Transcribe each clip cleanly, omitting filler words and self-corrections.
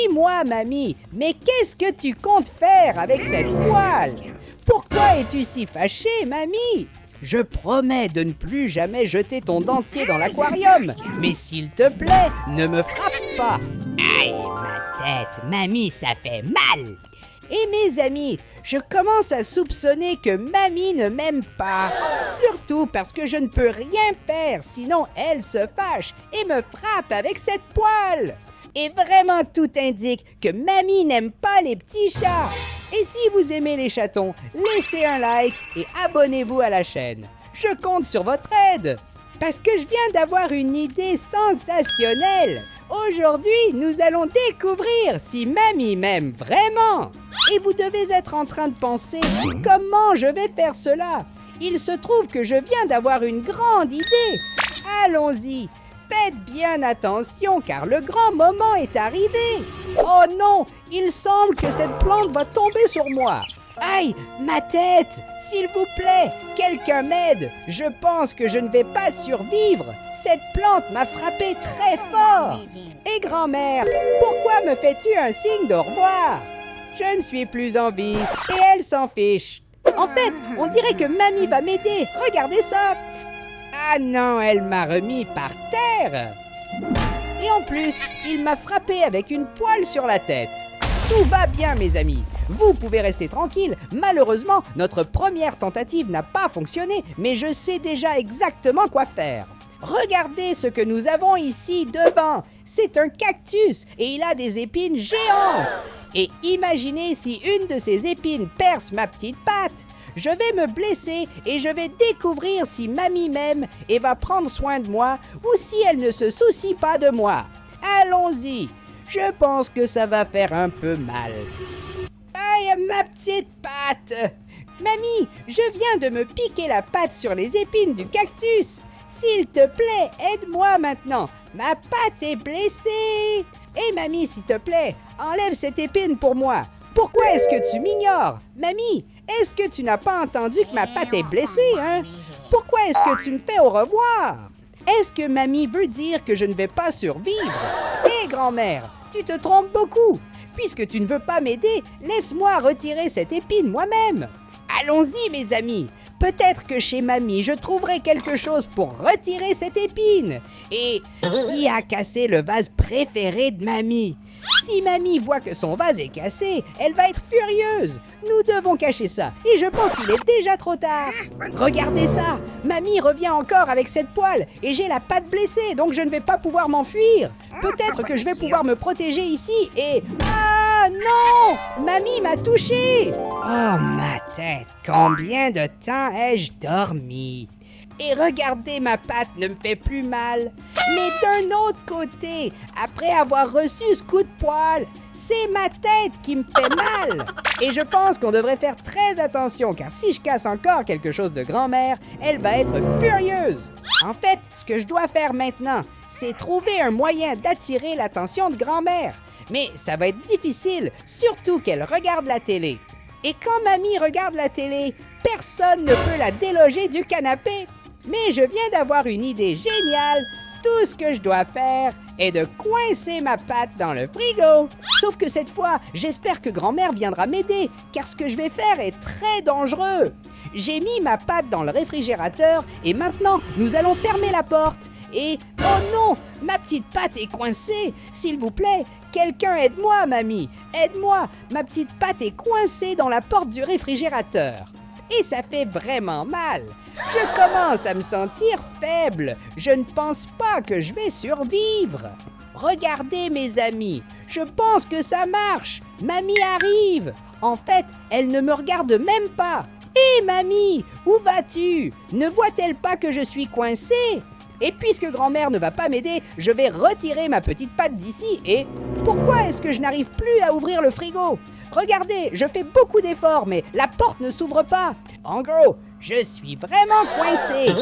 Dis-moi, mamie, mais qu'est-ce que tu comptes faire avec cette poêle? Pourquoi es-tu si fâchée, mamie? Je promets de ne plus jamais jeter ton dentier dans l'aquarium, mais s'il te plaît, ne me frappe pas. Aïe, ma tête, mamie, ça fait mal. Et mes amis, je commence à soupçonner que mamie ne m'aime pas. Surtout parce que je ne peux rien faire, sinon elle se fâche et me frappe avec cette poêle. Et vraiment tout indique que mamie n'aime pas les petits chats. Et si vous aimez les chatons, laissez un like et abonnez-vous à la chaîne. Je compte sur votre aide. Parce que je viens d'avoir une idée sensationnelle. Aujourd'hui, nous allons découvrir si mamie m'aime vraiment. Et vous devez être en train de penser comment je vais faire cela. Il se trouve que je viens d'avoir une grande idée. Allons-y. Faites bien attention car le grand moment est arrivé. Oh non, il semble que cette plante va tomber sur moi. Aïe, ma tête! S'il vous plaît, quelqu'un m'aide. Je pense que je ne vais pas survivre. Cette plante m'a frappé très fort. Et grand-mère, pourquoi me fais-tu un signe d'au revoir? Je ne suis plus en vie et elle s'en fiche. En fait, on dirait que mamie va m'aider. Regardez ça. Ah non, elle m'a remis par terre. Et en plus, il m'a frappé avec une poêle sur la tête. Tout va bien, mes amis. Vous pouvez rester tranquille. Malheureusement, notre première tentative n'a pas fonctionné, mais je sais déjà exactement quoi faire. Regardez ce que nous avons ici devant. C'est un cactus et il a des épines géantes. Et imaginez si une de ces épines perce ma petite patte. Je vais me blesser et je vais découvrir si mamie m'aime et va prendre soin de moi ou si elle ne se soucie pas de moi. Allons-y. Je pense que ça va faire un peu mal. Aïe, ma petite patte! Mamie, je viens de me piquer la patte sur les épines du cactus. S'il te plaît, aide-moi maintenant. Ma patte est blessée. Et mamie, s'il te plaît, enlève cette épine pour moi. Pourquoi est-ce que tu m'ignores? Mamie, est-ce que tu n'as pas entendu que ma patte est blessée, hein? Pourquoi est-ce que tu me fais au revoir? Est-ce que mamie veut dire que je ne vais pas survivre? Hé, grand-mère, tu te trompes beaucoup. Puisque tu ne veux pas m'aider, laisse-moi retirer cette épine moi-même. Allons-y, mes amis. Peut-être que chez mamie, je trouverai quelque chose pour retirer cette épine. Et qui a cassé le vase préféré de mamie? Si mamie voit que son vase est cassé, elle va être furieuse. Nous devons cacher ça. Et je pense qu'il est déjà trop tard. Regardez ça. Mamie revient encore avec cette poêle. Et j'ai la patte blessée, donc je ne vais pas pouvoir m'enfuir. Peut-être que je vais pouvoir me protéger ici et... Ah non! Mamie m'a touché. Oh ma tête, combien de temps ai-je dormi? Et regardez, ma patte ne me fait plus mal. Mais d'un autre côté, après avoir reçu ce coup de poêle, c'est ma tête qui me fait mal. Et je pense qu'on devrait faire très attention, car si je casse encore quelque chose de grand-mère, elle va être furieuse. En fait, ce que je dois faire maintenant, c'est trouver un moyen d'attirer l'attention de grand-mère. Mais ça va être difficile, surtout qu'elle regarde la télé. Et quand mamie regarde la télé, personne ne peut la déloger du canapé. Mais je viens d'avoir une idée géniale. Tout ce que je dois faire est de coincer ma patte dans le frigo. Sauf que cette fois, j'espère que grand-mère viendra m'aider, car ce que je vais faire est très dangereux. J'ai mis ma patte dans le réfrigérateur et maintenant, nous allons fermer la porte. Et, oh non, ma petite patte est coincée. S'il vous plaît, quelqu'un aide-moi, mamie. Aide-moi, ma petite patte est coincée dans la porte du réfrigérateur. Et ça fait vraiment mal. Je commence à me sentir faible. Je ne pense pas que je vais survivre. Regardez, mes amis, je pense que ça marche. Mamie arrive. En fait, elle ne me regarde même pas. Hé, mamie, où vas-tu? Ne voit-elle pas que je suis coincée? Et puisque grand-mère ne va pas m'aider, je vais retirer ma petite patte d'ici et... Pourquoi est-ce que je n'arrive plus à ouvrir le frigo? Regardez, je fais beaucoup d'efforts, mais la porte ne s'ouvre pas. En gros, je suis vraiment coincée.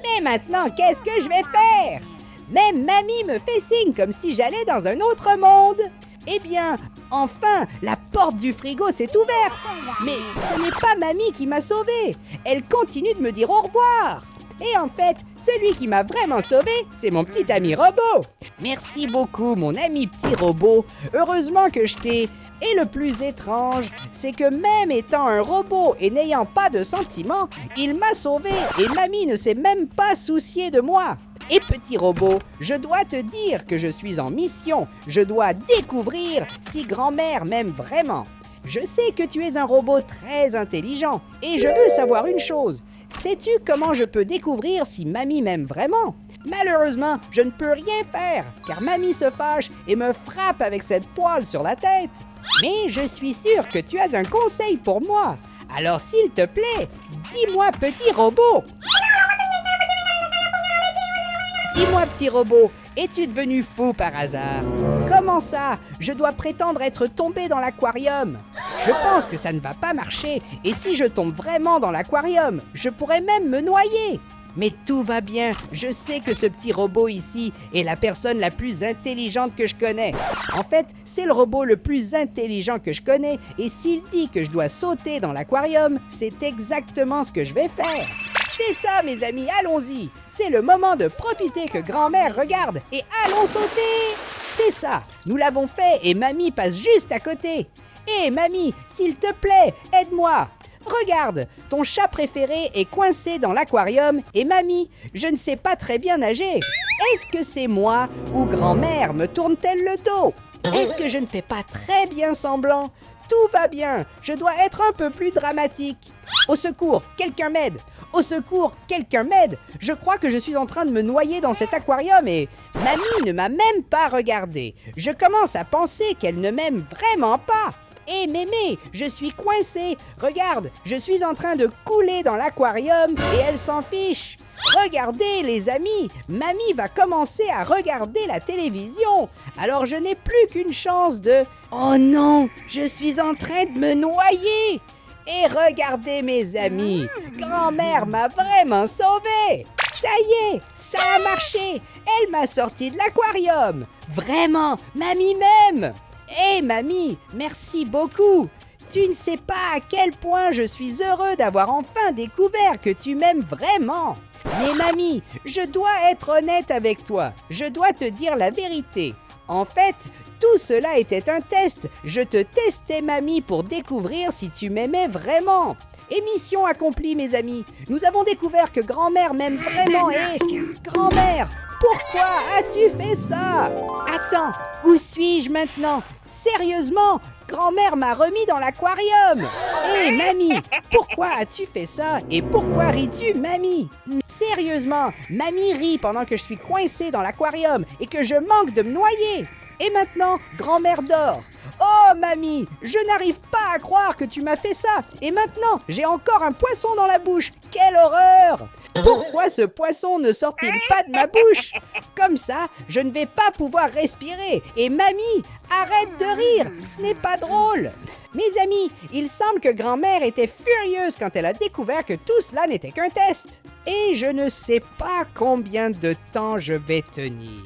Mais maintenant, qu'est-ce que je vais faire? Même mamie me fait signe comme si j'allais dans un autre monde. Eh bien, enfin, la porte du frigo s'est ouverte. Mais ce n'est pas mamie qui m'a sauvée. Elle continue de me dire au revoir. Et en fait, celui qui m'a vraiment sauvé, c'est mon petit ami robot. Merci beaucoup, mon ami petit robot. Heureusement que je t'ai... Et le plus étrange, c'est que même étant un robot et n'ayant pas de sentiments, il m'a sauvé et mamie ne s'est même pas souciée de moi. Et petit robot, je dois te dire que je suis en mission. Je dois découvrir si grand-mère m'aime vraiment. Je sais que tu es un robot très intelligent et je veux savoir une chose. Sais-tu comment je peux découvrir si mamie m'aime vraiment? Malheureusement, je ne peux rien faire car mamie se fâche et me frappe avec cette poêle sur la tête. Mais je suis sûr que tu as un conseil pour moi. Alors s'il te plaît, dis-moi petit robot. Dis-moi petit robot, es-tu devenu fou par hasard? Comment ça? Je dois prétendre être tombé dans l'aquarium. Je pense que ça ne va pas marcher et si je tombe vraiment dans l'aquarium, je pourrais même me noyer. Mais tout va bien, je sais que ce petit robot ici est la personne la plus intelligente que je connais. En fait, c'est le robot le plus intelligent que je connais et s'il dit que je dois sauter dans l'aquarium, c'est exactement ce que je vais faire. C'est ça mes amis, allons-y. C'est le moment de profiter que grand-mère regarde et allons sauter. C'est ça, nous l'avons fait et mamie passe juste à côté. Hé mamie, s'il te plaît, aide-moi. Regarde, ton chat préféré est coincé dans l'aquarium et mamie, je ne sais pas très bien nager. Est-ce que c'est moi ou grand-mère me tourne-t-elle le dos? Est-ce que je ne fais pas très bien semblant? Tout va bien, je dois être un peu plus dramatique. Au secours, quelqu'un m'aide. Au secours, quelqu'un m'aide. Je crois que je suis en train de me noyer dans cet aquarium et mamie ne m'a même pas regardé. Je commence à penser qu'elle ne m'aime vraiment pas. Hé mémé, je suis coincé. Regarde, je suis en train de couler dans l'aquarium et elle s'en fiche. Regardez les amis, mamie va commencer à regarder la télévision. Alors je n'ai plus qu'une chance de... Oh non, je suis en train de me noyer. Et regardez mes amis, grand-mère m'a vraiment sauvé. Ça y est, ça a marché. Elle m'a sorti de l'aquarium. Vraiment, mamie m'aime. Hé mamie, merci beaucoup. Tu ne sais pas à quel point je suis heureux d'avoir enfin découvert que tu m'aimes vraiment. Mais mamie, je dois être honnête avec toi. Je dois te dire la vérité. En fait, tout cela était un test. Je te testais mamie pour découvrir si tu m'aimais vraiment. Et mission accomplie mes amis. Nous avons découvert que grand-mère m'aime vraiment et... Grand-mère, pourquoi as-tu fait ça? Attends, où suis-je maintenant? Sérieusement, grand-mère m'a remis dans l'aquarium. Hé mamie, pourquoi as-tu fait ça? Et pourquoi ris-tu mamie? Sérieusement, mamie rit pendant que je suis coincé dans l'aquarium et que je manque de me noyer. Et maintenant, grand-mère dort. Oh mamie, je n'arrive pas à croire que tu m'as fait ça. Et maintenant, j'ai encore un poisson dans la bouche. Quelle horreur! Pourquoi ce poisson ne sort-il pas de ma bouche? Comme ça, je ne vais pas pouvoir respirer. Et mamie, arrête de rire, ce n'est pas drôle. Mes amis, il semble que grand-mère était furieuse quand elle a découvert que tout cela n'était qu'un test. Et je ne sais pas combien de temps je vais tenir.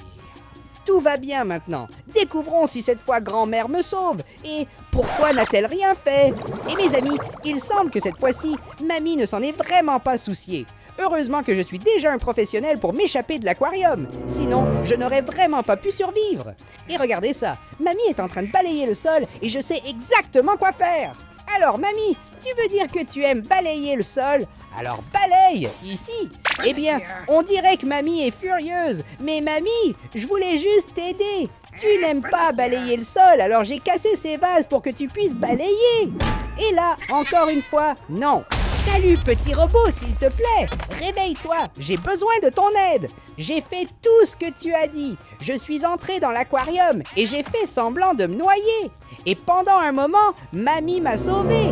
Tout va bien maintenant. Découvrons si cette fois grand-mère me sauve. Et pourquoi n'a-t-elle rien fait? Et mes amis, il semble que cette fois-ci, mamie ne s'en est vraiment pas souciée. Heureusement que je suis déjà un professionnel pour m'échapper de l'aquarium. Sinon, je n'aurais vraiment pas pu survivre. Et regardez ça, mamie est en train de balayer le sol et je sais exactement quoi faire. Alors mamie, tu veux dire que tu aimes balayer le sol? Alors balaye, ici. Eh bien, on dirait que mamie est furieuse. Mais mamie, je voulais juste t'aider. Tu n'aimes pas balayer le sol, alors j'ai cassé ces vases pour que tu puisses balayer. Et là, encore une fois, non. Salut petit robot, s'il te plaît. Réveille-toi, j'ai besoin de ton aide. J'ai fait tout ce que tu as dit. Je suis entré dans l'aquarium et j'ai fait semblant de me noyer. Et pendant un moment, mamie m'a sauvé.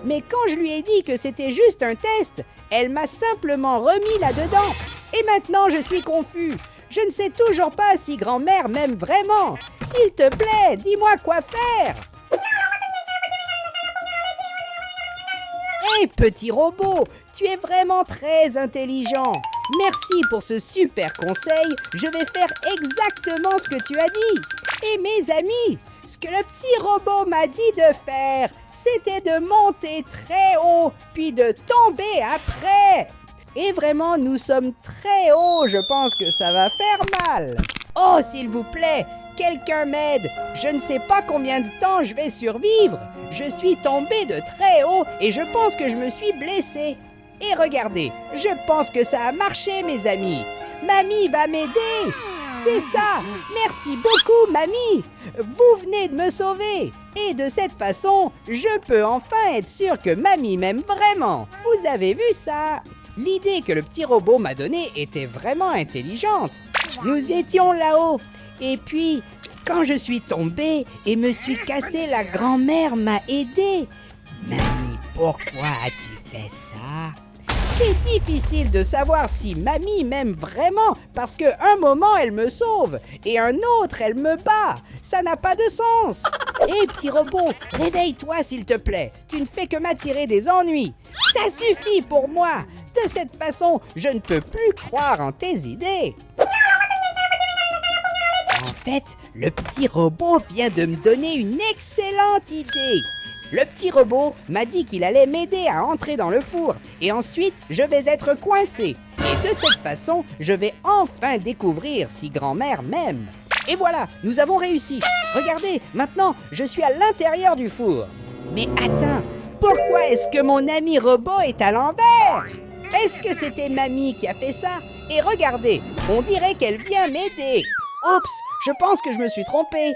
Mais quand je lui ai dit que c'était juste un test, elle m'a simplement remis là-dedans. Et maintenant, je suis confus. Je ne sais toujours pas si grand-mère m'aime vraiment. S'il te plaît, dis-moi quoi faire. Hé, petit robot, tu es vraiment très intelligent. Merci pour ce super conseil. Je vais faire exactement ce que tu as dit. Et mes amis, ce que le petit robot m'a dit de faire, c'était de monter très haut, puis de tomber après. Et vraiment, nous sommes très hauts, je pense que ça va faire mal. Oh, s'il vous plaît, quelqu'un m'aide. Je ne sais pas combien de temps je vais survivre. Je suis tombé de très haut et je pense que je me suis blessé. Et regardez, je pense que ça a marché, mes amis. Mamie va m'aider. C'est ça. Merci beaucoup, Mamie. Vous venez de me sauver. Et de cette façon, je peux enfin être sûr que Mamie m'aime vraiment. Vous avez vu ça? L'idée que le petit robot m'a donnée était vraiment intelligente. Nous étions là-haut. Et puis, quand je suis tombé et me suis cassé, la grand-mère m'a aidé. Mamie, pourquoi as-tu fait ça? C'est difficile de savoir si Mamie m'aime vraiment parce qu'un moment elle me sauve et un autre elle me bat. Ça n'a pas de sens. Hé petit robot, réveille-toi s'il te plaît. Tu ne fais que m'attirer des ennuis. Ça suffit pour moi. De cette façon, je ne peux plus croire en tes idées. En fait, le petit robot vient de me donner une excellente idée. Le petit robot m'a dit qu'il allait m'aider à entrer dans le four et ensuite je vais être coincé. Et de cette façon, je vais enfin découvrir si grand-mère m'aime. Et voilà, nous avons réussi. Regardez, maintenant, je suis à l'intérieur du four. Mais attends, pourquoi est-ce que mon ami robot est à l'envers? Est-ce que c'était Mamie qui a fait ça? Et regardez, on dirait qu'elle vient m'aider. Oups, je pense que je me suis trompé.